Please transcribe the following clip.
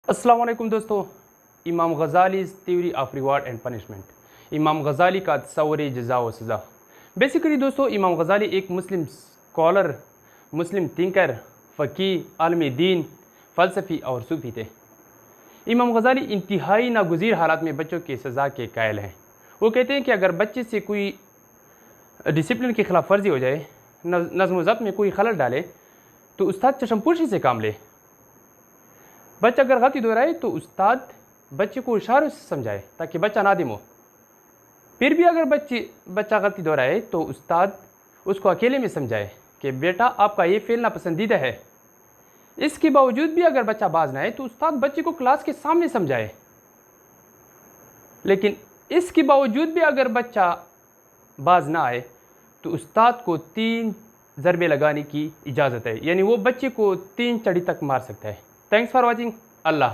अस्सलाम वालेकुम दोस्तों। Imam Ghazali's theory of reward and punishment. Imam Ghazali का तसव्वुर जज़ा व सज़ा। बेसिकली दोस्तों, इमाम गज़ाली एक मुस्लिम स्कॉलर, मुस्लिम थिंकर, फ़कीह, आलम दीन, फ़लसफ़ी और सूफ़ी थे। इमाम गज़ाली इंतहाई नागुज़ीर हालात में बच्चों की सज़ा के कायल हैं। वो कहते हैं कि अगर बच्चे से कोई डिसिप्लिन की खिलाफ वर्जी हो जाए, नज़्म व ज़ब्त में कोई खलल डाले, तो उस्ताद चशमपोशी से काम ले। बच्चा अगर गलती दोहराए तो उस्ताद बच्चे को इशारों से समझाए ताकि बच्चा नादिम हो। फिर भी अगर बच्चा गलती दोहराए तो उस्ताद उसको अकेले में समझाए कि बेटा आपका ये फेल नापसंदीदा है। इसके बावजूद भी अगर बच्चा बाज ना आए तो उस्ताद बच्चे को क्लास के सामने समझाए। लेकिन इसके बावजूद भी अगर बच्चा बाज ना आए तो उस्ताद को 3 ज़रबे लगाने की इजाज़त है, यानी वो बच्चे को 3 चढ़ी तक मार सकता है। Thanks for watching. अल्लाह।